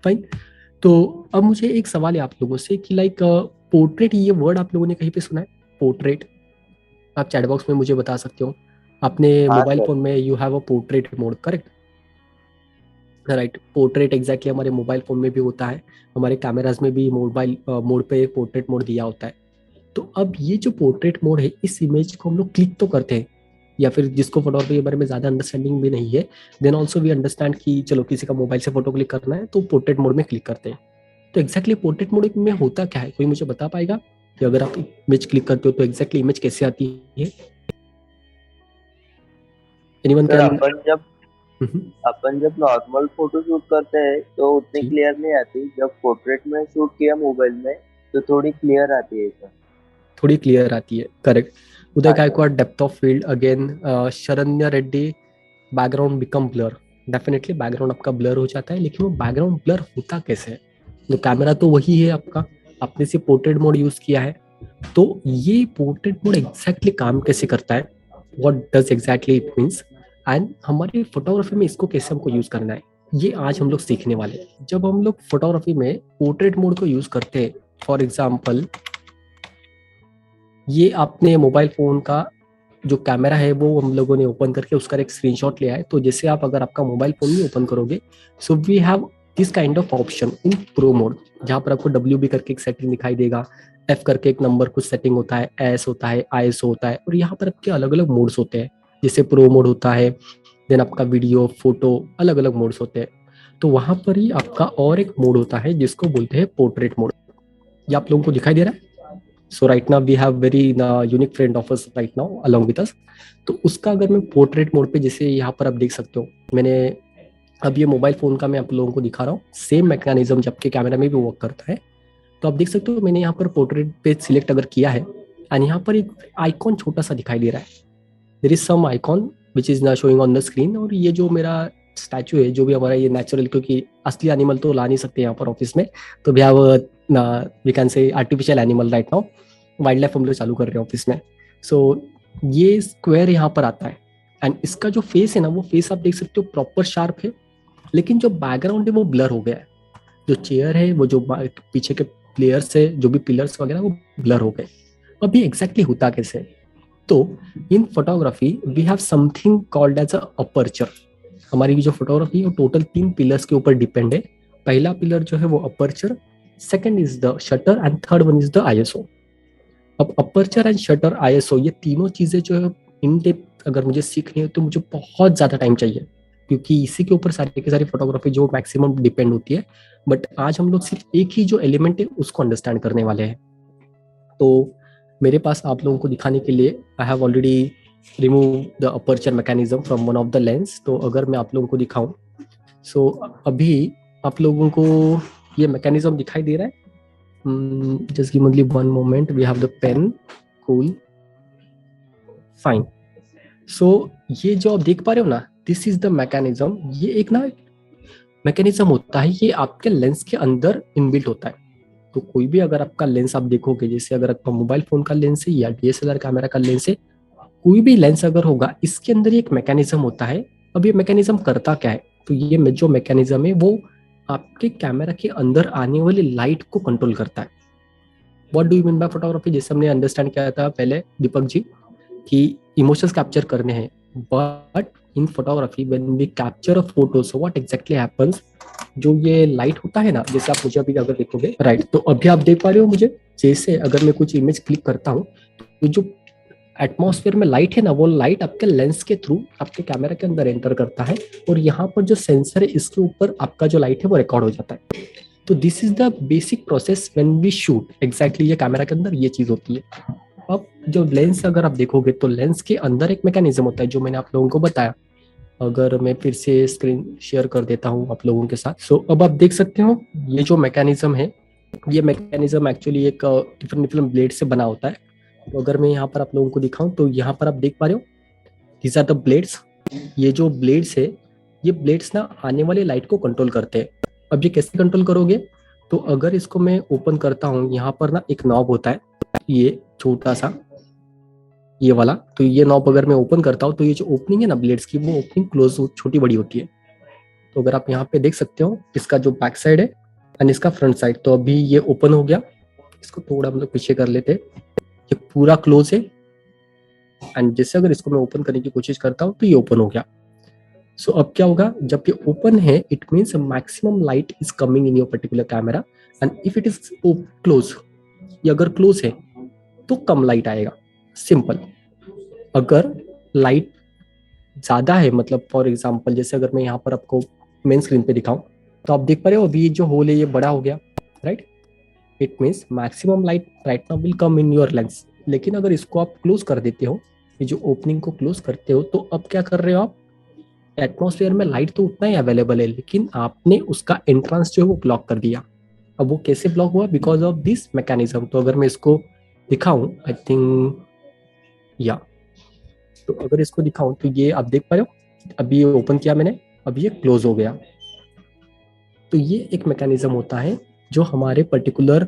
Fine. तो अब मुझे एक सवाल है आप लोगों से कि लाइक पोर्ट्रेट, ये वर्ड आप लोगों ने कहीं पे सुना है? पोर्ट्रेट, आप चैट बॉक्स में मुझे बता सकते हो। अपने हाँ मोबाइल सर। फोन में you have a portrait mode, correct? Right, portrait exactly हमारे मोबाइल फोन में भी होता है, हमारे कैमराज में भी मोबाइल मोड पे पोर्ट्रेट मोड दिया होता है। तो अब ये जो पोर्ट्रेट मोड है, इस इमेज को हम लोग क्लिक तो करते हैं, या फिर जिसको फोटोग्राफी के बारे में ज्यादा अंडरस्टैंडिंग भी नहीं है, देन ऑल्सो वी अंडरस्टैंड कि चलो किसी का मोबाइल से फोटो क्लिक करना है तो पोर्ट्रेट मोड में क्लिक करते हैं। तो एग्जैक्टली पोर्ट्रेट मोड में होता क्या है, कोई मुझे बता पाएगा कि अगर आप इमेज क्लिक करते हो तो एग्जैक्टली इमेज कैसे आती है? Anyone sir can? अपन जब नॉर्मल फोटो शूट करते हैं तो उतनी जी, क्लियर नहीं आती। जब पोर्ट्रेट में शूट किया मोबाइल में तो थोड़ी क्लियर आती है सर। थोड़ी क्लियर आती है, करेक्ट। उदय हाँ sir. Gaikwad, depth of field again. Sharanya Reddy, background become blur. Definitely background आपका ब्लर हो जाता है, लेकिन वो बैकग्राउंड ब्लर होता कैसे है? तो कैमरा तो वही है आपका, आपने सिर्फ पोर्ट्रेट मोड यूज किया है। तो ये पोर्ट्रेट मोड एग्जैक्टली काम कैसे करता है, what does exactly it means, and हमारी फोटोग्राफी में इसको कैसे हमको यूज करना है, ये आज हम लोग सीखने वाले हैं। जब हम लोग फोटोग्राफी में पोर्ट्रेट मोड को यूज करते हैं, फॉर एग्जाम्पल ये आपने मोबाइल फोन का जो कैमरा है वो हम लोगों ने ओपन करके उसका एक स्क्रीनशॉट लिया है। तो जैसे आप अगर आपका मोबाइल फोन ही ओपन करोगे, so we have this kind of option in pro mode, जहाँ पर आपको डब्ल्यू बी करके एक सेटिंग दिखाई देगा, एफ करके एक नंबर कुछ सेटिंग होता है, एस होता है, आई एस होता है, और यहाँ पर आपके अलग अलग मोड्स होते हैं। जैसे प्रो मोड होता है, देन आपका वीडियो फोटो, अलग अलग मोड्स होते हैं। तो वहां पर ही आपका और एक मोड होता है जिसको बोलते हैं पोर्ट्रेट मोड। ये आप लोगों को दिखाई दे रहा है? So right now we have very unique friend of us right now along with us. तो उसका अगर मैं पोर्ट्रेट मोड पे, जैसे यहाँ पर आप देख सकते हो, मैंने अब ये मोबाइल फोन का मैं आप लोगों को दिखा रहा हूँ, सेम मैकेनिज्म जबकि कैमरा में भी वर्क करता है। तो आप देख सकते हो मैंने यहाँ पर पोर्ट्रेट पे सिलेक्ट अगर किया है, एंड यहाँ पर एक आइकॉन छोटा सा दिखाई दे रहा है, there is some icon which is ना शोइंग ऑन द स्क्रीन। और ये जो मेरा स्टैचू है, जो भी हमारा ये नेचुरल, क्योंकि असली एनिमल तो ला नहीं सकते यहाँ पर ऑफिस में, तो we have we can say artificial animal right now, wildlife हम लोग चालू कर रहे हैं ऑफिस में। सो ये स्क्वायर यहाँ पर आता है, एंड इसका जो फेस है ना, वो फेस आप देख सकते हो प्रॉपर शार्प है, लेकिन जो बैकग्राउंड है वो ब्लर हो गया है। जो चेयर है, वो जो पीछे के प्लेयर्स है, जो भी पिलर्स वगैरह, वो ब्लर हो गए। अब ये एग्जैक्टली होता कैसे? तो in photography we have something called as a aperture. हमारी जो फोटोग्राफी है वो टोटल 3 पिलर्स के ऊपर डिपेंड है। पहला पिलर जो है वो aperture, second is the shutter, and third one is the ISO. अब अपर्चर एंड शटर आईएसओ, ये तीनों चीजें जो है इन डेप्थ अगर मुझे सीखनी है तो मुझे बहुत ज्यादा टाइम चाहिए, क्योंकि इसी के ऊपर सारी की सारी फोटोग्राफी जो मैक्सिमम डिपेंड होती है। बट आज हम लोग सिर्फ एक ही जो एलिमेंट है उसको अंडरस्टैंड करने वाले हैं। तो मेरे पास आप लोगों को दिखाने के लिए I have already remove the aperture mechanism from one of the lens. तो अगर मैं आप लोगों को दिखाऊं, सो अभी आप लोगों को ये मैकेनिज्म दिखाई दे रहा है? Just give only one moment, we have the pen, cool, fine. So ये जो आप देख पा रहे हो ना, दिस इज द मैकेनिज्म। ये एक ना मैकेनिज्म होता है, ये आपके लेंस के अंदर इनबिल्ट होता है। तो कोई भी अगर आपका लेंस आप देखोगे, जैसे अगर आपका मोबाइल फोन का लेंस है या डीएसएलआर कैमरा का लेंस है, कोई भी लेंस अगर होगा, इसके अंदर एक मैकेनिज्म होता है। अब ये मैकेनिज्म करता क्या है? तो ये जो मैकेनिज्म है वो आपके कैमरा के अंदर आने वाली लाइट को कंट्रोल करता है। What do you mean by photography? जैसे हमने अंडरस्टैंड किया था पहले दीपक जी, कि इमोशंस कैप्चर करने हैं, but in photography when we capture a photo, so what exactly happens, जो ये लाइट होता है ना, जैसे आप मुझे अभी अगर देखोगे, राइट, तो अभी आप देख पा रहे हो मुझे, जैसे अगर मैं कुछ इमेज क्लिक करता हूँ, तो जो एटमॉस्फेयर में लाइट है ना, वो लाइट आपके लेंस के थ्रू आपके कैमरा के अंदर एंटर करता है, और यहाँ पर जो सेंसर है इसके ऊपर आपका जो लाइट है वो रिकॉर्ड हो जाता है। तो this is the basic process when we shoot, exactly ये कैमरा के अंदर ये चीज होती है। अब जो लेंस अगर आप देखोगे, तो लेंस के अंदर एक मैकेनिज्म होता है जो मैंने आप लोगों को बताया। अगर मैं फिर से स्क्रीन शेयर कर देता हूँ आप लोगों के साथ, सो अब आप देख सकते हो ये जो मैकेनिज्म है, ये मैकेनिज्म एक्चुअली एक डिफरेंट डिफरेंट ब्लेड से बना होता है। तो अगर मैं यहाँ पर आप लोगों को दिखाऊं, तो यहाँ पर आप देख पा रहे हो, दीज आर द ब्लेड्स। ये जो ब्लेड्स है, ये ब्लेड्स ना आने वाले लाइट को कंट्रोल करते हैं। अब ये कैसे कंट्रोल करोगे? तो अगर इसको मैं ओपन करता हूँ, यहाँ पर ना एक नॉब होता है, ये छोटा सा, ये वाला। तो ये नॉब अगर मैं ओपन करता हूँ, तो ये जो ओपनिंग है ना ब्लेड्स की, वो ओपनिंग क्लोज छोटी बड़ी होती है। तो अगर आप यहाँ पे देख सकते हो, इसका जो बैक साइड है एंड इसका फ्रंट साइड, तो अभी ये ओपन हो गया। इसको थोड़ा हम लोग पीछे कर लेते हैं, ये पूरा क्लोज है एंड जैसे अगर इसको मैं ओपन करने की कोशिश करता हूँ तो ये ओपन हो गया। सो अब क्या होगा, जब ये ओपन है it means maximum light is coming in your particular camera and if it is close, ये अगर क्लोज है तो कम लाइट आएगा, सिंपल। अगर लाइट ज्यादा है, मतलब फॉर एग्जांपल जैसे अगर मैं यहाँ पर आपको मेन स्क्रीन पे दिखाऊं, तो आप देख पा रहे हो अभी जो होल है ये बड़ा हो गया, right. It means maximum light right now will come in your lens. लेकिन अगर इसको आप क्लोज कर देते हो, ये जो ओपनिंग को क्लोज करते हो, तो अब क्या कर रहे हो आप, एटमॉस्फेयर में लाइट तो उतना ही अवेलेबल है, लेकिन आपने उसका एंट्रेंस जो है वो ब्लॉक कर दिया। अब वो कैसे ब्लॉक हुआ, बिकॉज ऑफ दिस मैकेनिज्म। तो अगर मैं इसको दिखाऊं, आई थिंक या, तो अगर इसको दिखाऊं तो ये आप देख पा रहे हो, अभी ये ओपन किया मैंने, अभी ये क्लोज हो गया। तो ये एक मैकेनिज्म होता है जो हमारे पर्टिकुलर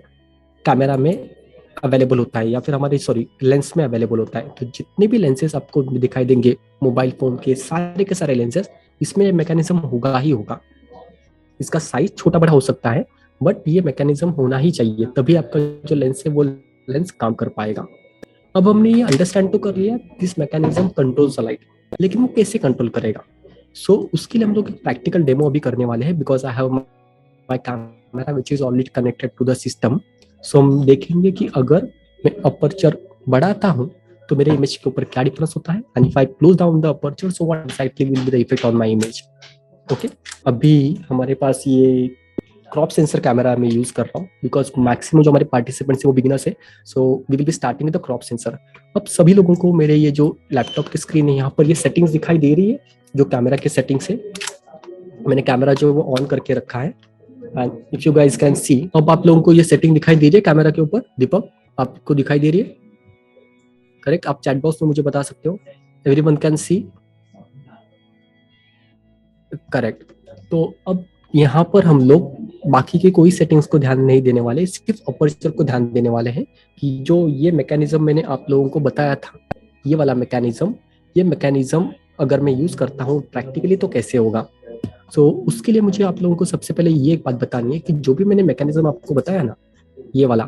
कैमरा में अवेलेबल होता है, या फिर हमारे सॉरी लेंस में अवेलेबल होता है। तो जितने भी लेंसेज आपको दिखाई देंगे मोबाइल फोन के सारे लेंसेज, इसमें मैकेनिज्म होगा ही होगा। इसका साइज छोटा बड़ा हो सकता है, बट ये मैकेनिज्म होना ही चाहिए, तभी आपका जो लेंस है वो लेंस काम कर पाएगा। अब हमने ये अंडरस्टैंड तो कर लिया, this mechanism controls the light, लेकिन वो कैसे कंट्रोल करेगा। सो उसके लिए हम लोग एक प्रैक्टिकल डेमो अभी करने वाले हैं, because I have my camera which is already connected to the system. So हम देखेंगे कि अगर मैं अपर्चर बढ़ाता हूँ तो मेरे इमेज के ऊपर क्या डिफरेंस होता है, and if I close down the aperture so what exactly will be the effect on my image. Okay, अभी हमारे पास ये क्रॉप सेंसर कैमरा मैं यूज कर रहा हूँ, बिकॉज मैक्सिमम जो हमारे पार्टिसिपेंट्स है वो बिगिनर्स है। So we will be starting with the crop sensor. अब सभी लोगों को मेरे ये जो लैपटॉप की स्क्रीन है यहाँ पर ये सेटिंग्स दिखाई दे रही है, जो कैमरा के सेटिंग्स है। मैंने कैमरा जो है वो ऑन करके रखा है and if you guys can see, अब आप लोगों को ये सेटिंग दिखाई दे रही है कैमरा के ऊपर। दीपक, आपको दिखाई दे रही है? करेक्ट, आप चैट बॉक्स में मुझे बता सकते हो, एवरीवन कैन सी? करेक्ट। तो अब यहाँ पर हम लोग बाकी के कोई सेटिंग्स को ध्यान नहीं देने वाले, सिर्फ अपर्चर को ध्यान देने वाले हैं कि जो ये मैकेनिज्म मैंने आप लोगों को बताया था, ये वाला मैकेनिज्म, ये मैकेनिज्म अगर मैं यूज करता हूँ प्रैक्टिकली तो कैसे होगा। सो उसके लिए मुझे आप लोगों को सबसे पहले ये एक बात बतानी है कि जो भी मैंने मैकेनिज्म आपको बताया ना, ये वाला,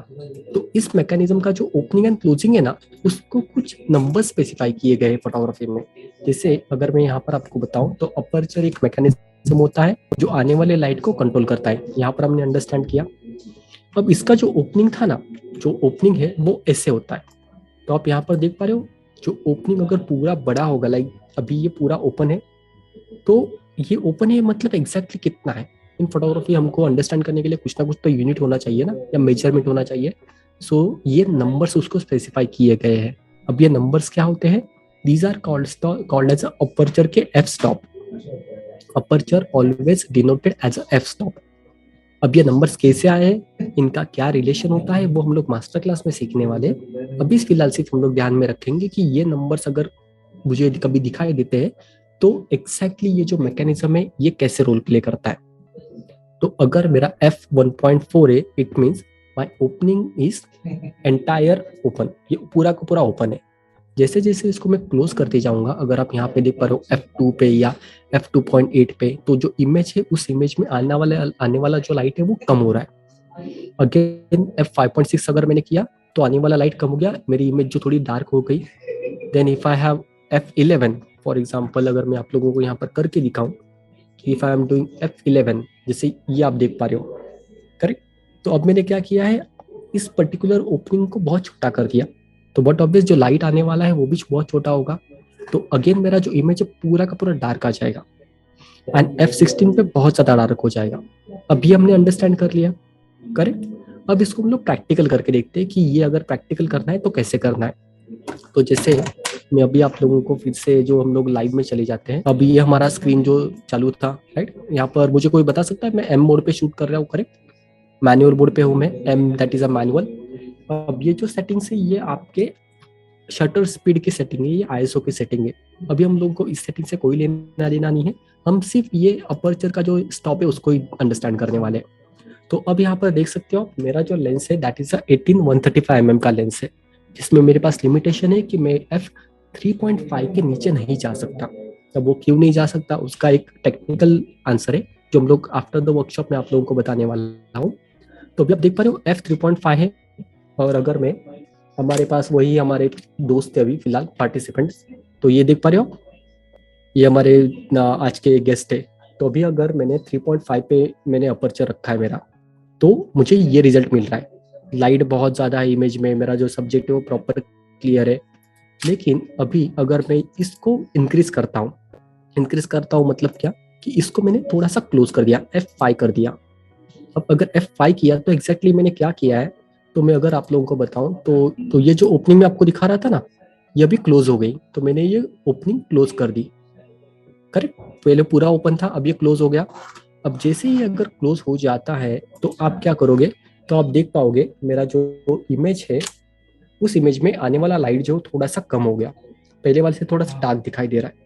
तो इस मैकेनिज्म का जो ओपनिंग एंड क्लोजिंग है ना, उसको कुछ नंबर स्पेसिफाई किए गए फोटोग्राफी में। जैसे अगर मैं यहाँ पर आपको बताऊं तो अपर्चर एक मैकेनिज्म होता है जो आने वाले लाइट को कंट्रोल करता है, यहाँ पर हमने अंडरस्टैंड किया। अब इसका जो ओपनिंग था ना, जो ओपनिंग है वो ऐसे होता है। तो आप यहाँ पर देख पा रहे हो, जो ओपनिंग अगर पूरा बड़ा होगा, लाइक अभी ये पूरा ओपन है, तो ये ओपन है मतलब एग्जैक्टली कितना है। इन फोटोग्राफी हमको अंडरस्टैंड करने के लिए कुछ ना कुछ तो यूनिट होना चाहिए ना, या मेजरमेंट होना चाहिए। सो ये नंबर्स उसको स्पेसिफाई किए गए हैं। अब ये नंबर्स क्या होते हैं, these are called as aperture के F stop. Aperture always denoted as a F stop. अब ये नंबर्स कैसे आए हैं, इनका क्या रिलेशन होता है, वो हम लोग मास्टर क्लास में सीखने वाले। अभी फिलहाल सिर्फ हम लोग ध्यान में रखेंगे कि ये नंबर्स अगर मुझे कभी दिखाई देते हैं तो एग्जैक्टली ये जो मैकेनिज्म है ये कैसे रोल प्ले करता है। तो अगर मेरा f1.4 है, it means my opening is entire open, ये पूरा का पूरा ओपन है। जैसे जैसे इसको मैं क्लोज करते जाऊंगा, अगर आप यहाँ पे देख पा रहे हो f2 पे या f2.8 पे, तो जो इमेज है उस इमेज में आने वाला जो लाइट है वो कम हो रहा है। अगेन f5.6 अगर मैंने किया तो आने वाला लाइट कम हो गया, मेरी इमेज जो थोड़ी डार्क हो गई। Then if I have f11 for example, अगर मैं आप लोगों को यहाँ पर करके दिखाऊं, if I am doing f11, जैसे ये आप देख पा रहे हो, करेक्ट। तो अब मैंने क्या किया है, इस पर्टिकुलर ओपनिंग को बहुत छोटा कर दिया, तो बट ऑब्वियस जो लाइट आने वाला है वो भी बहुत छोटा होगा। तो अगेन मेरा जो इमेज है पूरा का पूरा डार्क आ जाएगा एंड f16 पे बहुत ज्यादा डार्क हो जाएगा। अभी हमने अंडरस्टैंड कर लिया, करेक्ट। अब इसको हम लोग प्रैक्टिकल करके देखते हैं कि ये अगर प्रैक्टिकल करना है तो कैसे करना है। तो जैसे मैं अभी आप लोगों को फिर से जो हम लोग लाइव में चले जाते हैं, अभी ये हमारा स्क्रीन जो चालू था, राइट। यहाँ पर मुझे कोई बता सकता है, मैं एम मोड पे शूट कर रहा हूँ, करेक्ट। मैनुअल मोड पे हूँ मैं, M that is a manual. अब ये जो सेटिंग्स है ये आपके शटर स्पीड की सेटिंग है, ये आईएसओ की सेटिंग है। अभी हम लोगों को इस सेटिंग से कोई लेना देना नहीं है, हम सिर्फ ये अपर्चर का जो स्टॉप है उसको ही अंडरस्टैंड करने वाले हैं। तो अब यहाँ पर देख सकते हो मेरा जो लेंस है दैट इज 18-135 mm का लेंस है, जिसमें मेरे पास लिमिटेशन है कि मैं f3.5 के नीचे नहीं जा सकता। अब वो क्यों नहीं जा सकता, उसका एक टेक्निकल आंसर है जो हम लोग आफ्टर द वर्कशॉप में आप लोगों को बताने वाला हूँ। तो अभी आप देख पा रहे हो F3.5 है, और अगर मैं, हमारे पास वही हमारे दोस्त है अभी फिलहाल पार्टिसिपेंट्स, तो ये देख पा रहे हो, ये हमारे आज के गेस्ट है। तो अभी अगर मैंने 3.5 पे मैंने अपर्चर रखा है मेरा, तो मुझे ये रिजल्ट मिल रहा है। लाइट बहुत ज़्यादा है इमेज में, मेरा जो सब्जेक्ट है वो प्रॉपर क्लियर है। लेकिन अभी अगर मैं इसको इंक्रीज करता हूँ मतलब क्या, कि इसको मैंने थोड़ा सा क्लोज कर दिया, F5 कर दिया। अब अगर F5 किया तो एग्जैक्टली मैंने क्या किया है, तो मैं अगर आप लोगों को बताऊं तो ये जो ओपनिंग में आपको दिखा रहा था ना, ये अभी क्लोज हो गई, तो मैंने ये ओपनिंग क्लोज कर दी। करेक्ट, पहले पूरा ओपन था, अब ये क्लोज हो गया। अब जैसे ही अगर क्लोज हो जाता है तो आप क्या करोगे, तो आप देख पाओगे मेरा जो इमेज है, उस इमेज में आने वाला लाइट जो थोड़ा सा कम हो गया, पहले वाले से थोड़ा सा डार्क दिखाई दे रहा है।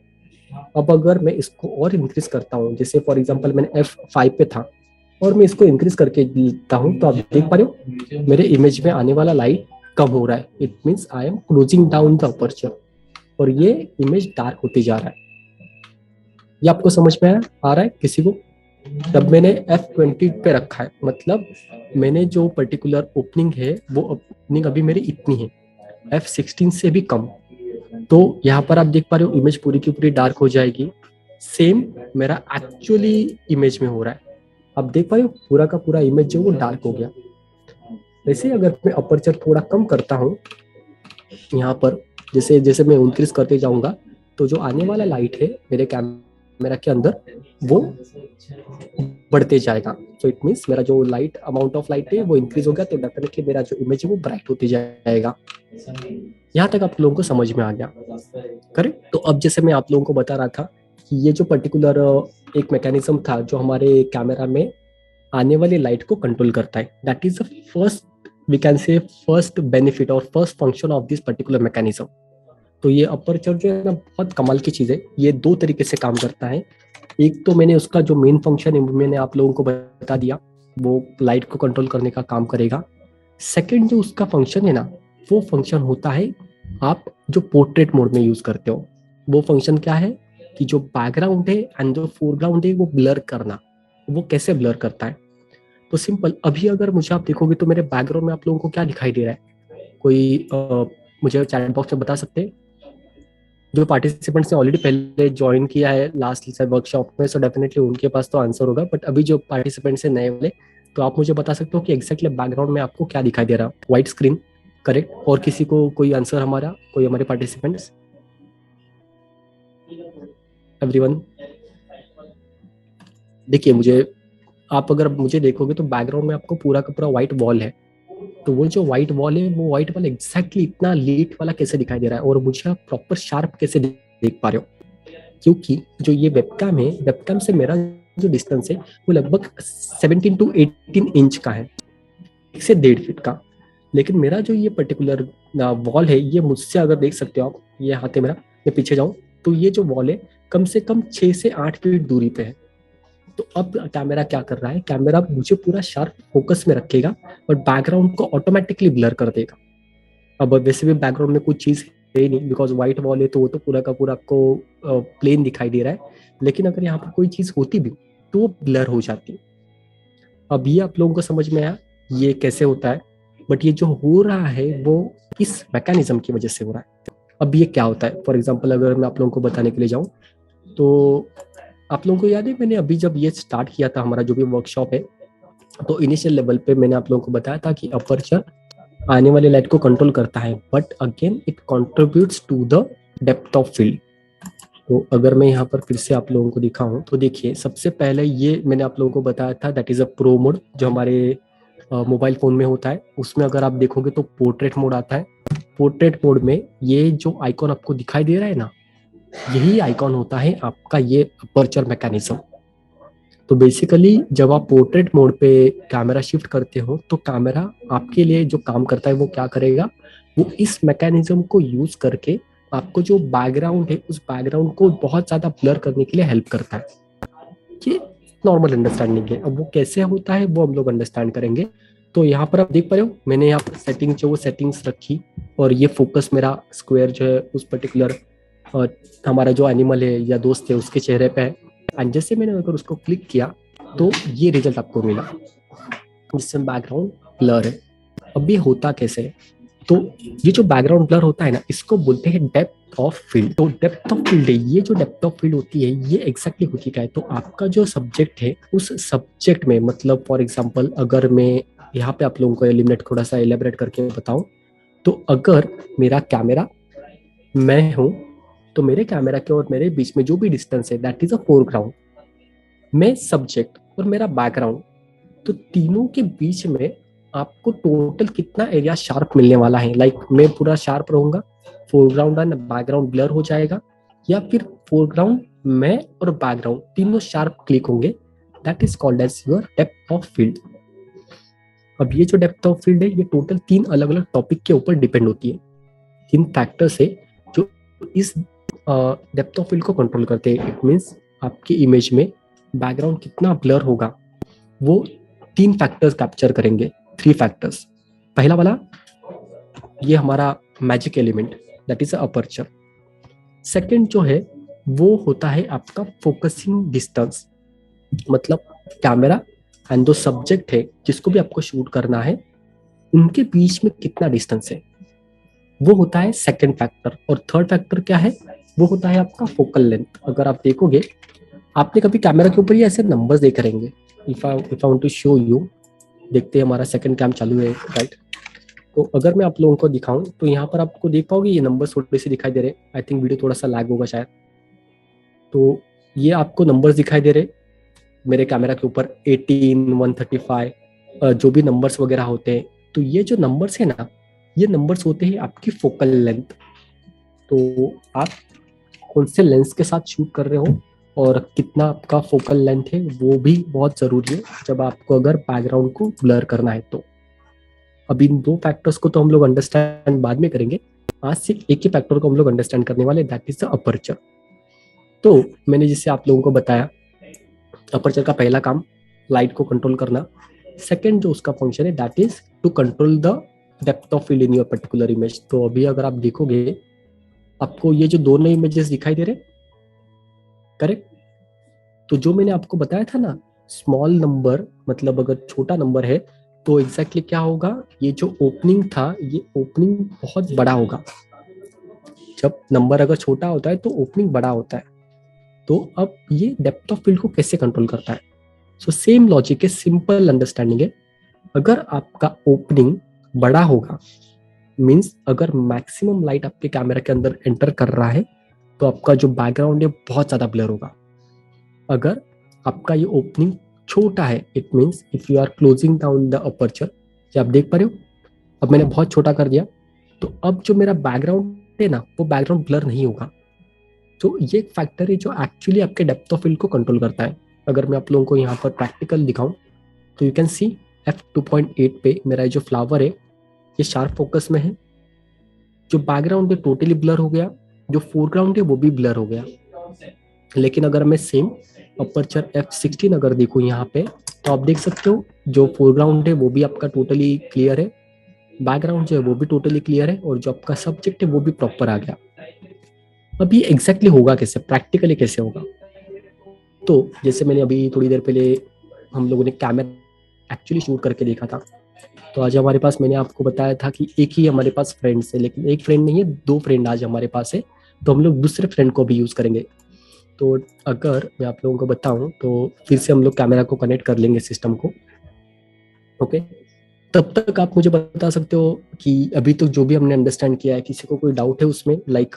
अब अगर मैं इसको और इंक्रीज करता हूँ, जैसे फॉर एग्जांपल मैंने F5 पे था और मैं इसको इंक्रीज करके लिखता हूँ, तो आप देख पा रहे हो मेरे इमेज में आने वाला लाइट कम हो रहा है। It means I am closing down the aperture, और ये इमेज डार्क होती जा रहा है। ये आपको समझ में आ रहा है किसी को? तब मैंने F20 पे रखा है, मतलब मैंने जो पर्टिकुलर ओपनिंग है वो ओपनिंग अभी मेरी इतनी है, F16 से भी कम। तो यहाँ पर आप देख पा रहे हो इमेज पूरी की पूरी डार्क हो जाएगी। सेम मेरा एक्चुअली इमेज में हो रहा है। आप देख पा रहे हो पूरा का पूरा इमेज जो वो डार्क हो गया। वैसे अगर मैं अपर्चर थोड़ा कम करता हूँ यहाँ पर, जैसे जैसे मैं इंक्रीज करते जाऊंगा, तो जो आने वाला लाइट है मेरे कैमरा के अंदर वो बढ़ते जाएगा। सो इट मीन्स मेरा जो लाइट अमाउंट ऑफ लाइट है वो इंक्रीज हो गया, तो डेफिनेटली मेरा जो इमेज है वो ब्राइट होती जाएगा। यहाँ तक आप लोगों को समझ में आ गया? करेक्ट। तो अब जैसे मैं आप लोगों को बता रहा था कि ये जो पर्टिकुलर एक मैकेनिज्म था जो हमारे कैमरा में आने वाली लाइट को कंट्रोल करता है, that is the first, we can say first benefit और first function of this particular mechanism. तो ये अपर्चर जो है ना, बहुत कमाल की चीज है। ये दो तरीके से काम करता है। एक तो मैंने उसका जो मेन फंक्शन है मैंने आप लोगों को बता दिया, वो लाइट को कंट्रोल करने का काम करेगा। सेकंड जो उसका फंक्शन है ना, वो फंक्शन होता है आप जो पोर्ट्रेट मोड में यूज करते हो। वो फंक्शन क्या है कि जो बैकग्राउंड है एंड जो फोरग्राउंड है वो ब्लर करना। वो कैसे ब्लर करता है? तो सिंपल, अभी अगर मुझे आप देखोगे तो मेरे बैकग्राउंड में आप लोगों को क्या दिखाई दे रहा है? कोई मुझे चैट बॉक्स में बता सकते हैं? जो पार्टिसिपेंट्स ने ऑलरेडी पहले ज्वाइन किया है लास्ट वर्कशॉप में, सो डेफिनेटली उनके पास तो आंसर होगा, बट अभी जो पार्टिसिपेंट्स हैं नए वाले, तो आप मुझे बता सकते हो कि एग्जैक्टली बैकग्राउंड में आपको क्या दिखाई दे रहा है? White screen, correct. और किसी को कोई आंसर, हमारा कोई हमारे पार्टिसिपेंट्स? एवरीवन, देखिए मुझे, आप अगर मुझे देखोगे तो बैकग्राउंड में आपको पूरा का पूरा व्हाइट वॉल है। तो वो जो व्हाइट वॉल है, वो व्हाइट वाला एग्जैक्टली इतना लीट वाला कैसे दिखाई दे रहा है, और मुझे आप प्रॉपर शार्प कैसे देख पा रहे हो? क्योंकि जो ये वेबकैम है, वेबकैम से मेरा जो डिस्टेंस है वो लगभग 17 टू 18 इंच का है, 1 से 1.5 फीट का। लेकिन मेरा जो ये पर्टिकुलर वॉल है, ये मुझसे अगर देख सकते हो आप, ये हाथ है मेरा, मैं पीछे जाऊं तो ये जो वॉल है कम से कम 6 से 8 फीट दूरी पे है। तो अब कैमरा क्या कर रहा है, कैमरा मुझे पूरा शार्प फोकस में रखेगा और बैकग्राउंड को ऑटोमेटिकली ब्लर कर देगा। अब वैसे भी बैकग्राउंड में कुछ चीज है ही नहीं, बिकॉज व्हाइट वॉल है, तो वो तो पूरा का पूरा आपको प्लेन दिखाई दे रहा है। लेकिन अगर यहाँ पर कोई चीज होती भी तो वो ब्लर हो जाती। अब ये आप लोगों को समझ में आया ये कैसे होता है? बट ये जो हो रहा है वो इस मैकेनिज्म की वजह से हो रहा है। अब ये क्या होता है, फॉर एग्जाम्पल अगर मैं आप लोगों को बताने के लिए जाऊँ, तो आप लोगों को याद है मैंने अभी जब ये स्टार्ट किया था हमारा जो भी वर्कशॉप है, तो इनिशियल लेवल पे मैंने आप लोगों को बताया था कि अपर्चर आने वाले लाइट को कंट्रोल करता है, but again it contributes to the depth of field. तो अगर मैं यहाँ पर फिर से आप लोगों को दिखाऊं, तो देखिए सबसे पहले ये मैंने आप लोगों को बताया था, that is a pro mode, जो हमारे मोबाइल फोन में होता है। उसमें अगर आप देखोगे तो पोर्ट्रेट मोड आता है। पोर्ट्रेट मोड में ये जो आइकॉन आपको दिखाई दे रहा है ना, यही आइकॉन होता है आपका ये अपर्चर मैकेनिज्म। तो बेसिकली जब आप पोर्ट्रेट मोड पे कैमरा शिफ्ट करते हो, तो कैमरा आपके लिए जो काम करता है वो क्या करेगा, वो इस मैकेनिज्म को यूज करके आपको जो बैकग्राउंड है उस बैकग्राउंड को बहुत ज्यादा ब्लर करने के लिए हेल्प करता है। ये नॉर्मल अंडरस्टैंडिंग है। अब वो कैसे होता है वो हम लोग अंडरस्टैंड करेंगे। तो यहाँ पर आप देख पा रहे हो मैंने यहाँ पर सेटिंग जो वो सेटिंग्स रखी, और ये फोकस मेरा स्क्वायर जो है उस पर्टिकुलर और हमारा जो एनिमल है या दोस्त है उसके चेहरे पे है, एंड जैसे मैंने अगर उसको क्लिक किया तो ये रिजल्ट आपको मिला, जिसमें बैकग्राउंड ब्लर है। अब ये होता कैसे है? तो ये जो बैकग्राउंड ब्लर होता है ना, इसको बोलते हैं डेप्थ ऑफ फील्ड। तो डेप्थ ऑफ फील्ड है, ये जो डेप्थ ऑफ फील्ड होती है ये एग्जैक्टली होती क्या है, तो आपका जो सब्जेक्ट है उस सब्जेक्ट में, मतलब फॉर एग्जांपल अगर मैं यहाँ पे आप लोगों को एलिमिनेट थोड़ा सा एलेबरेट करके बताऊं, तो अगर मेरा कैमरा मैं हूं, तो मेरे कैमरा के और मेरे बीच में जो भी डिस्टेंस है दैट इज अ फोरग्राउंड। मैं सब्जेक्ट और मेरा बैकग्राउंड, तो तीनों के बीच में आपको टोटल कितना एरिया शार्प मिलने वाला है। लाइक मैं पूरा शार्प रहूंगा, फोरग्राउंड एंड बैकग्राउंड ब्लर हो जाएगा, या फिर फोरग्राउंड मैं और बैकग्राउंड तीनों शार्प क्लिक होंगे, that is called as your depth of field. अब ये जो डेप्थ ऑफ फील्ड है ये टोटल 3 अलग अलग टॉपिक के ऊपर डिपेंड होती है, 3 फैक्टर से जो इस डेप्थ ऑफ फील्ड को कंट्रोल करते हैं। इट मीन्स आपकी इमेज में बैकग्राउंड कितना ब्लर होगा, वो 3 फैक्टर्स कैप्चर करेंगे, 3 फैक्टर्स। पहला वाला ये हमारा magic element, that is aperture. Second जो है वो होता है आपका फोकसिंग डिस्टेंस, मतलब कैमरा एंड जो सब्जेक्ट है जिसको भी आपको शूट करना है उनके बीच में कितना डिस्टेंस है, वो होता है सेकंड फैक्टर। और थर्ड फैक्टर क्या है, वो होता है आपका फोकल लेंथ। अगर आप देखोगे, आपने कभी कैमरा के ऊपर ही ऐसे नंबर्स देख रहेंगे। If I want to show you, देखते हैं हमारा सेकंड कैम चालू है, राइट। तो अगर मैं आप लोगों को दिखाऊं तो यहाँ पर आपको देख पाओगे ये नंबर्स थोड़े से दिखाई दे रहे हैं। आई थिंक वीडियो थोड़ा सा लैग होगा शायद। तो ये आपको नंबर्स दिखाई दे रहे मेरे कैमरा के ऊपर, 18, 135, जो भी नंबर्स वगैरह होते हैं। तो ये जो नंबर्स है ना, ये नंबर्स होते हैं आपकी फोकल लेंथ। तो आप कौन से लेंस के साथ शूट कर रहे हो और कितना आपका फोकल लेंथ है वो भी बहुत जरूरी है जब आपको अगर बैकग्राउंड को ब्लर करना है। तो अब इन 2 फैक्टर्स को तो हम लोग अंडरस्टैंड बाद में करेंगे, आज सिर्फ एक ही फैक्टर को हम लोग अंडरस्टैंड करने वाले, दैट इज द अपर्चर। तो मैंने जैसे आप लोगों को बताया, अपर्चर का पहला काम लाइट को कंट्रोल करना, सेकंड जो उसका फंक्शन है that is to control the depth of field in your particular image. तो अभी अगर आप देखोगे, आपको ये जो दोनों इमेजेस दिखाई दे रहे, करेक्ट। तो जो मैंने आपको बताया था ना, स्मॉल नंबर मतलब अगर छोटा नंबर है तो एग्जैक्टली क्या होगा, ये जो ओपनिंग था ये ओपनिंग बहुत बड़ा होगा। जब नंबर अगर छोटा होता है तो ओपनिंग बड़ा होता है। तो अब ये डेप्थ ऑफ फील्ड को कैसे कंट्रोल करता है, सो सेम लॉजिक है, सिंपल अंडरस्टैंडिंग है। अगर आपका ओपनिंग बड़ा होगा, मीन्स अगर मैक्सिमम लाइट आपके कैमरा के अंदर एंटर कर रहा है, तो आपका जो बैकग्राउंड है बहुत ज्यादा ब्लर होगा। अगर आपका ये ओपनिंग छोटा है, it means if you are closing down the aperture, क्या आप देख पा रहे हो, अब मैंने बहुत छोटा कर दिया, तो अब जो मेरा बैकग्राउंड है ना वो बैकग्राउंड ब्लर नहीं होगा। तो ये एक फैक्टर है जो एक्चुअली आपके डेप्थ ऑफ फील्ड को कंट्रोल करता है। अगर मैं आप लोगों को यहाँ पर प्रैक्टिकल दिखाऊं तो यू कैन सी f2.8 पे मेरा जो फ्लावर है ये शार्प फोकस में है, जो बैकग्राउंड है टोटली ब्लर हो गया, जो फोरग्राउंड है वो भी ब्लर हो गया। लेकिन अगर मैं सेम अपर्चर f16 अगर देखूं यहाँ पे, तो आप देख सकते हो जो फोरग्राउंड है वो भी आपका टोटली क्लियर है, बैकग्राउंड जो है वो भी टोटली क्लियर है, और जो आपका सब्जेक्ट है वो भी प्रॉपर आ गया। अब ये एग्जैक्टली होगा कैसे, प्रैक्टिकली कैसे होगा, तो जैसे मैंने अभी थोड़ी देर पहले हम लोगों ने कैमरा एक्चुअली शूट करके देखा था। तो आज हमारे पास, मैंने आपको बताया था कि एक ही हमारे पास फ्रेंड्स है, लेकिन एक फ्रेंड नहीं है, 2 फ्रेंड आज हमारे पास है। तो हम लोग दूसरे फ्रेंड को भी यूज करेंगे। तो अगर मैं आप लोगों को बताऊं तो फिर से हम लोग कैमरा को कनेक्ट कर लेंगे सिस्टम को, ओके। तब तक आप मुझे बता सकते हो कि अभी तक जो भी हमने अंडरस्टैंड किया है, किसी को कोई डाउट है उसमें, लाइक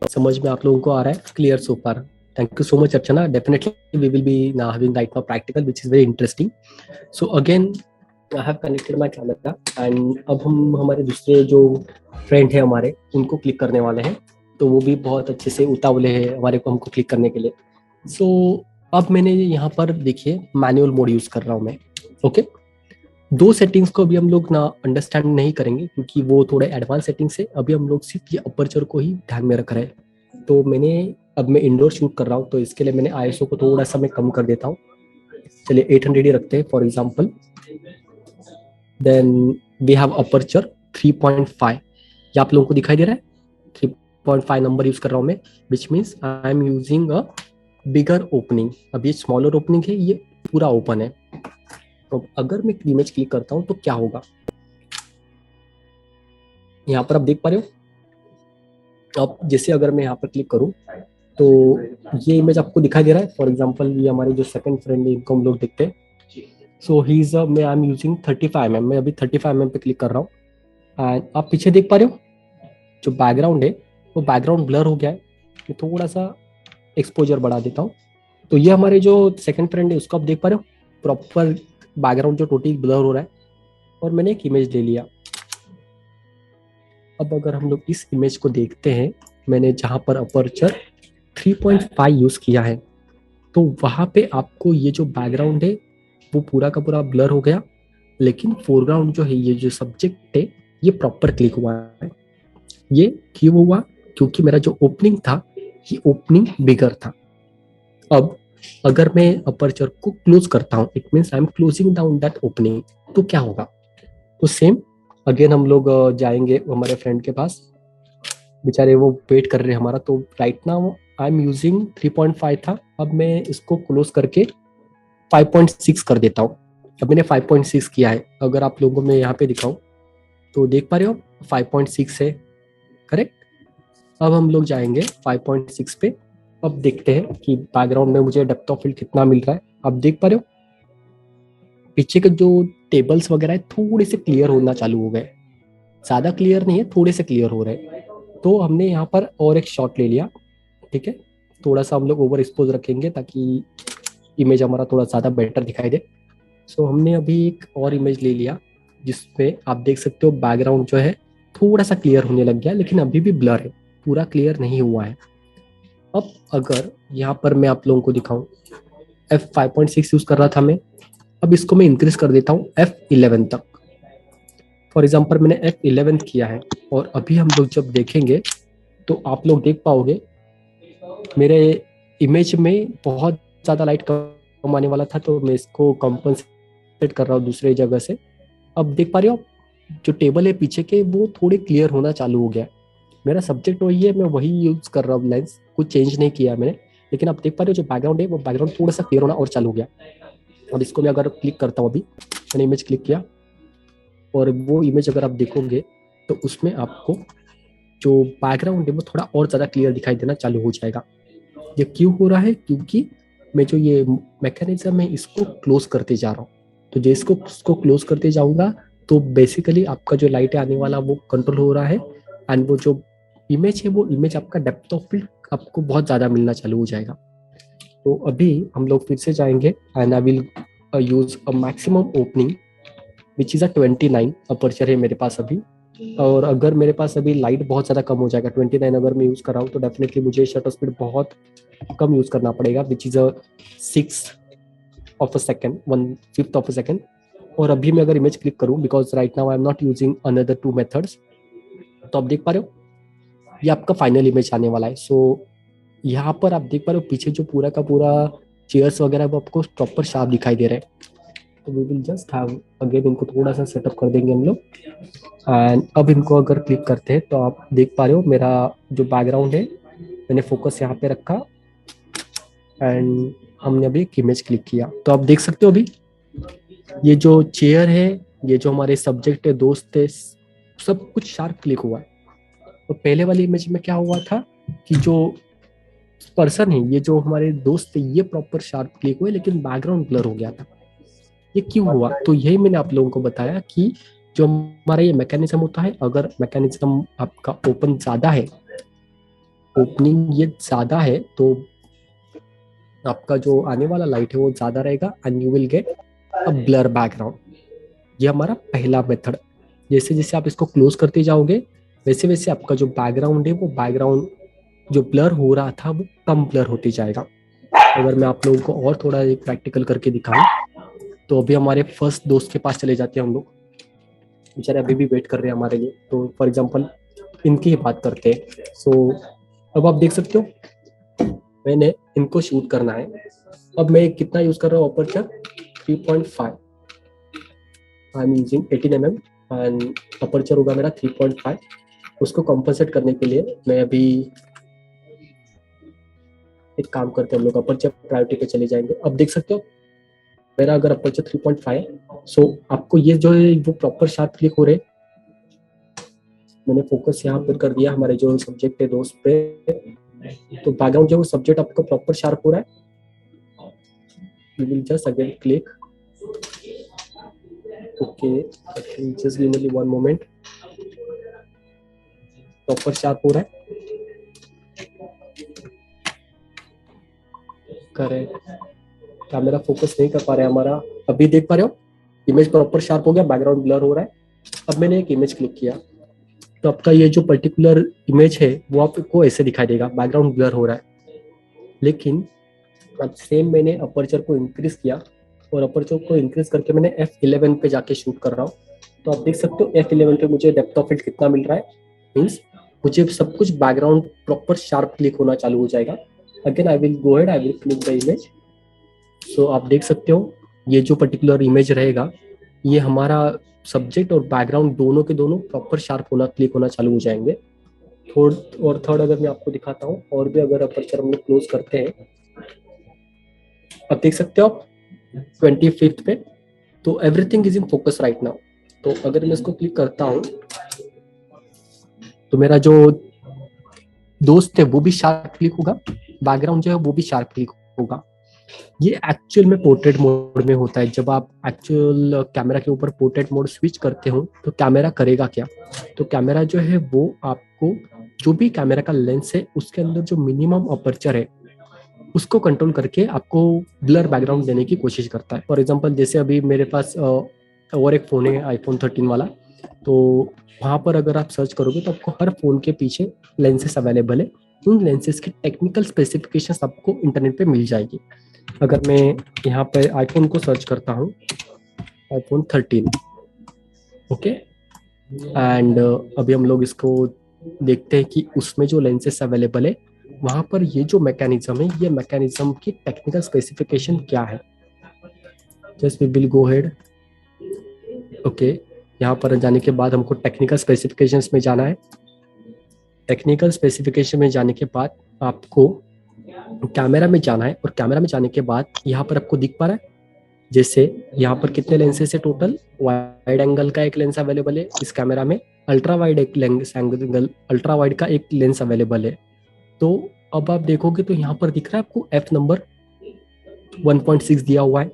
समझ में आप लोगों को आ रहा है, clear so far? Thank you so much Archana, definitely we will be now having right now practical which is very interesting. So again I have connected my camera and अब हम हमारे दूसरे जो फ्रेंड है हमारे उनको क्लिक करने वाले हैं। तो वो भी बहुत अच्छे से उतावले हैं हमारे को हमको क्लिक करने के लिए। सो अब मैंने यहाँ पर देखिए मैनुअल मोड यूज कर रहा हूँ मैं, ओके। 2 सेटिंग्स को अभी हम लोग ना अंडरस्टैंड नहीं करेंगे क्योंकि वो थोड़े एडवांस सेटिंग्स है, अभी हम लोग सिर्फ ये अपर्चर को ही ध्यान में रख रहे हैं। तो अब मैं इंडोर शूट कर रहा हूँ तो इसके लिए मैंने ISO को थोड़ा सा मैं कम कर देता हूँ, चलिए 800 ही रखते हैं for example. Then we have aperture 3.5, ये आप लोगों को दिखाई दे रहा है 3.5 नंबर यूज कर रहा हूँ मैं, which means I am using a bigger opening. अब ये स्मॉलर ओपनिंग है, ये पूरा ओपन है। तो अगर मैं इमेज क्लिक करता हूँ तो क्या होगा, यहाँ पर आप देख पा रहे हो। अब जैसे अगर मैं यहाँ पर क्लिक करूँ तो ये इमेज आपको दिखाई दे रहा है। फॉर एग्जाम्पल ये हमारे जो सेकंड फ्रेंड है इनको हम लोग देखते हैं। सो ही इज मैं आई एम यूजिंग 35 mm, मैं अभी 35 mm पे क्लिक कर रहा हूँ। एंड आप पीछे देख पा रहे हो जो बैकग्राउंड है वो बैकग्राउंड ब्लर हो गया है। मैं थोड़ा सा एक्सपोजर बढ़ा देता हूँ। तो ये हमारे जो सेकंड फ्रेंड है उसको आप देख पा रहे हो, प्रॉपर बैकग्राउंड जो टोटली ब्लर हो रहा है। और मैंने एक इमेज ले लिया। अब अगर हम लोग इस इमेज को देखते हैं, मैंने जहाँ पर अपर्चर 3.5 यूज किया है, तो वहाँ पे आपको ये जो बैकग्राउंड है वो पूरा का पूरा ब्लर हो गया, लेकिन फोरग्राउंड जो है, ये जो सब्जेक्ट है, ये प्रॉपर क्लिक हुआ है। ये क्यों हुआ, क्योंकि मेरा जो ओपनिंग था ये ओपनिंग बिगर था। अब अगर मैं अपर्चर को क्लोज करता हूँ, it means I am closing down that opening, तो क्या होगा। तो सेम अगेन हम लोग जाएंगे हमारे फ्रेंड के पास, बेचारे वो वेट कर रहे हैं हमारा। तो right now I am using 3.5 था, अब मैं इसको क्लोज करके 5.6 कर देता हूँ। अब मैंने 5.6 किया है। अगर आप लोगों को मैं यहाँ पे दिखाऊं तो देख पा रहे हो 5.6 है, करेक्ट। अब हम लोग जाएंगे 5.6 पे। अब देखते हैं कि बैकग्राउंड में मुझे डेप्थ ऑफ फील्ड कितना मिल रहा है। आप देख पा रहे हो पीछे के जो टेबल्स वगैरह है थोड़े से क्लियर होना चालू हो गए, ज्यादा क्लियर नहीं है, थोड़े से क्लियर हो रहे हैं। तो हमने यहाँ पर और एक शॉट ले लिया, ठीक है। थोड़ा सा हम लोग ओवर एक्सपोज रखेंगे ताकि इमेज हमारा थोड़ा ज़्यादा बेटर दिखाई दे। सो हमने अभी एक और इमेज ले लिया जिसपे आप देख सकते हो बैकग्राउंड जो है थोड़ा सा क्लियर होने लग गया, लेकिन अभी भी ब्लर है, पूरा क्लियर नहीं हुआ है। अब अगर यहाँ पर मैं आप लोगों को दिखाऊं, F5.6 यूज कर रहा था मैं, अब इसको मैं इंक्रीज कर देता हूँ F11 तक। फॉर एग्जाम्पल मैंने F11 किया है, और अभी हम लोग जब देखेंगे तो आप लोग देख पाओगे मेरे इमेज में बहुत ज़्यादा लाइट कम आने वाला था, तो मैं इसको कंपनसेट कर रहा हूँ दूसरे जगह से। अब देख पा रहे हो जो टेबल है पीछे के वो थोड़े क्लियर होना चालू हो गया। मेरा सब्जेक्ट वही है, मैं वही यूज कर रहा हूँ, लेंस कुछ चेंज नहीं किया मैंने। लेकिन आप देख पा रहे हो जो बैकग्राउंड है वो बैकग्राउंड थोड़ा सा क्लियर होना और चालू हो गया। और इसको मैं अगर क्लिक करता हूँ, अभी मैंने इमेज क्लिक किया और वो इमेज अगर आप देखोगे तो उसमें आपको जो बैकग्राउंड है वो थोड़ा और ज़्यादा क्लियर दिखाई देना चालू हो जाएगा। ये क्यों हो रहा है, क्योंकि मैं जो ये मैकेनिज्म है इसको क्लोज करते जा रहा हूँ। तो जैसे इसको क्लोज करते जाऊंगा तो बेसिकली आपका जो लाइट है आने वाला वो कंट्रोल हो रहा है। एंड वो जो इमेज है वो इमेज आपका डेप्थ ऑफ फील्ड आपको बहुत ज़्यादा मिलना चालू हो जाएगा। तो अभी हम लोग फिर से जाएंगे and I will use a maximum opening which is a 29 aperture है मेरे पास अभी। और अगर मेरे पास अभी लाइट बहुत ज़्यादा कम हो जाएगा, 29 अगर मैं यूज़ कर रहा हूँ, तो डेफिनेटली मुझे शटर स्पीड बहुत कम यूज़ करना पड़ेगा, विच इज़ अ 1/6 1/5 और अभी मैं अगर इमेज क्लिक करूँ, because right now I am not using another 2 methods, तो आप देख पा रहे हो ये आपका फाइनल इमेज आने वाला है। सो यहाँ पर आप देख पा रहे हो पीछे जो पूरा का पूरा चेयर्स वगैरह वो आपको प्रॉपर शार्प दिखाई दे रहे हैं। तो we will just have again इनको थोड़ा सा सेटअप कर देंगे हम लोग। एंड अब इनको अगर क्लिक करते हैं तो आप देख पा रहे हो मेरा जो बैकग्राउंड है मैंने फोकस यहाँ पे रखा एंड हमने अभी एक इमेज क्लिक किया। तो आप देख सकते हो अभी ये जो चेयर है, ये जो हमारे सब्जेक्ट है, दोस्त है, सब कुछ शार्प क्लिक हुआ है। तो पहले वाली इमेज में क्या हुआ था कि जो पर्सन है, ये जो हमारे दोस्त थे, ये प्रॉपर शार्प क्लिक हुए लेकिन बैकग्राउंड ब्लर हो गया था। ये क्यों हुआ, तो यही मैंने आप लोगों को बताया कि जो हमारा ये मैकेनिज्म होता है, अगर मैकेनिज्म आपका ओपन ज्यादा है, ओपनिंग ये ज्यादा है, तो आपका जो आने वाला लाइट है वो ज्यादा रहेगा and you will get a blur background. ये हमारा पहला मेथड। जैसे जैसे आप इसको क्लोज करते जाओगे वैसे वैसे आपका जो बैकग्राउंड है वो बैकग्राउंड जो ब्लर हो रहा था वो कम ब्लर होते जाएगा। अगर मैं आप लोगों को और थोड़ा एक प्रैक्टिकल करके दिखाऊं, तो अभी हमारे फर्स्ट दोस्त के पास चले जाते हैं हम लोग, बेचारे अभी भी वेट कर रहे हैं हमारे लिए। तो फॉर एग्जांपल इनकी ही बात करते हैं। सो अब आप देख सकते हो मैंने इनको शूट करना है। अब मैं कितना यूज कर रहा हूँ aperture 3.5, I am using 18 mm and aperture होगा मेरा 3.5। उसको कॉम्पनसेट करने के लिए मैं अभी एक काम करते हैं, हम लोग अपर्चर प्रायोरिटी पे चले जाएंगे। अब देख सकते हो मेरा अगर अपर्चर 3.5, सो आपको ये जो है वो प्रॉपर शार्प क्लिक हो रहे। मैंने फोकस यहाँ पर कर दिया हमारे जो सब्जेक्ट है दोस्त पे, तो बैकग्राउंड जो सब्जेक्ट आपका प्रॉपर शार्प हो रहा है। You will just again click, okay just give me one moment. Proper sharp हो रहा है, करेक्ट। कैमरा फोकस नहीं कर पा रहा है हमारा, अभी देख पा रहे हो इमेज प्रॉपर शार्प हो गया, बैकग्राउंड ब्लर हो रहा है। अब मैंने एक इमेज क्लिक किया तो आपका ये जो पर्टिकुलर इमेज है वो आपको ऐसे दिखाई देगा, बैकग्राउंड ब्लर हो रहा है। लेकिन अब सेम मैंने अपर्चर को इंक्रीज किया और अपर्चर को इंक्रीज करके मैंने f11 पे जाके शूट कर रहा हूँ, तो आप देख सकते हो f11 पे मुझे डेप्थ ऑफ फील्ड कितना मिल रहा है। मीन्स मुझे सब कुछ बैकग्राउंड प्रॉपर शार्प क्लिक होना चालू हो जाएगा। Again I will go ahead, I will click the image. So आप देख सकते हो ये जो पर्टिकुलर इमेज रहेगा ये हमारा सब्जेक्ट और बैकग्राउंड दोनों के दोनों प्रॉपर शार्प होना क्लिक होना चालू हो जाएंगे। थर्ड अगर मैं आपको दिखाता हूँ, और भी अगर अपर्चर हम लोग क्लोज करते हैं, अब देख सकते हो आप 25th पे, तो everything is in focus right now. तो अगर मैं इसको क्लिक करता हूँ तो मेरा जो दोस्त है वो भी शार्प क्लिक होगा, बैकग्राउंड जो है वो भी शार्प क्लिक होगा। ये एक्चुअल में पोर्ट्रेट मोड में होता है। जब आप एक्चुअल कैमरा के ऊपर पोर्ट्रेट मोड स्विच करते हो तो कैमरा करेगा क्या, तो कैमरा जो है वो आपको जो भी कैमरा का लेंस है उसके अंदर जो मिनिमम अपर्चर है उसको कंट्रोल करके आपको ब्लर बैकग्राउंड देने की कोशिश करता है। फॉर एग्जांपल जैसे अभी मेरे पास और एक फ़ोन है आईफोन 13 वाला, तो वहाँ पर अगर आप सर्च करोगे तो आपको हर फ़ोन के पीछे लेंसेस अवेलेबल है। उन लेंसेस की टेक्निकल स्पेसिफिकेशंस आपको इंटरनेट पे मिल जाएगी। अगर मैं यहाँ पे आईफोन को सर्च करता हूँ, आईफोन 13, ओके, एंड अभी हम लोग इसको देखते हैं कि उसमें जो लेंसेस अवेलेबल है वहाँ पर ये जो मैकेनिज्म है ये मैकेनिज्म की टेक्निकल स्पेसिफिकेशन क्या है। Just we will go head, okay. यहाँ पर जाने के बाद हमको टेक्निकल स्पेसिफिकेशंस में जाना है। टेक्निकल स्पेसिफिकेशन में जाने के बाद आपको कैमरा में जाना है, और कैमरा में जाने के बाद यहाँ पर आपको दिख पा रहा है जैसे यहाँ पर कितने लेंसेस है टोटल। वाइड एंगल का एक लेंस अवेलेबल है इस कैमरा में, अल्ट्रा वाइड एक लेंस एंगल, अल्ट्रा वाइड का एक लेंस अवेलेबल है। तो अब आप देखोगे तो यहाँ पर दिख रहा है आपको एफ नंबर 1.6 दिया हुआ है,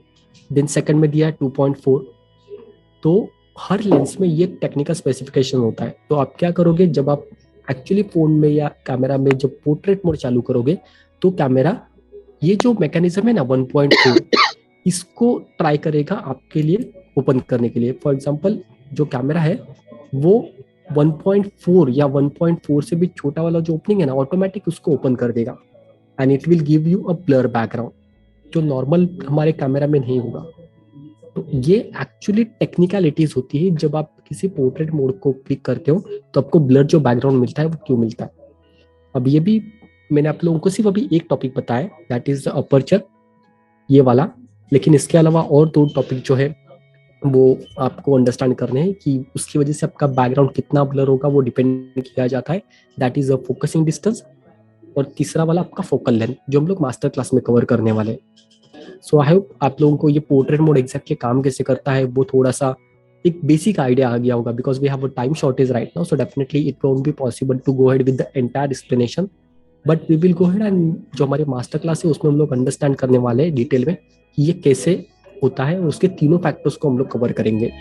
देन सेकंड में दिया है 2.4। तो हर लेंस में ये टेक्निकल स्पेसिफिकेशन होता है। तो आप क्या करोगे, जब आप एक्चुअली फोन में या कैमरा में जब पोर्ट्रेट मोड चालू करोगे तो कैमरा ये जो मैकेनिज्म है ना 1.4 इसको ट्राई करेगा आपके लिए ओपन करने के लिए। फॉर एग्जांपल जो कैमरा है वो 1.4 या 1.4 से भी छोटा वाला जो ओपनिंग है ना ऑटोमेटिक उसको ओपन कर देगा, and it will give you a blur background जो नॉर्मल हमारे कैमरा में नहीं होगा। तो ये एक्चुअली टेक्निकलिटीज होती है। जब आप किसी पोर्ट्रेट मोड को क्लिक करते हो तो आपको ब्लर जो बैकग्राउंड मिलता है वो क्यों मिलता है। अब ये भी मैंने आप लोगों को सिर्फ अभी एक टॉपिक बताया, दैट इज अपर्चर ये वाला, लेकिन इसके अलावा और दो टॉपिक जो है वो आपको अंडरस्टैंड करने हैं कि उसकी वजह से आपका बैकग्राउंड कितना ब्लर होगा वो डिपेंड किया जाता है, that is a focusing distance. और तीसरा वाला आपका फोकल लेंथ जो हम लोग मास्टर क्लास में कवर करने वाले हैं। सो आई होप आप लोगों को ये पोर्ट्रेट मोड एग्जैक्टली काम कैसे करता है वो थोड़ा सा एक बेसिक आइडिया आ गया होगा, because we have a time shortage right now, so definitely it won't be possible to go ahead with the entire explanation, but we will go ahead and जो हमारे मास्टर क्लास है उसमें हम लोग understand करने वाले हैं डिटेल में कि ये कैसे होता है, और उसके तीनों फैक्टर्स को हम लोग कवर करेंगे।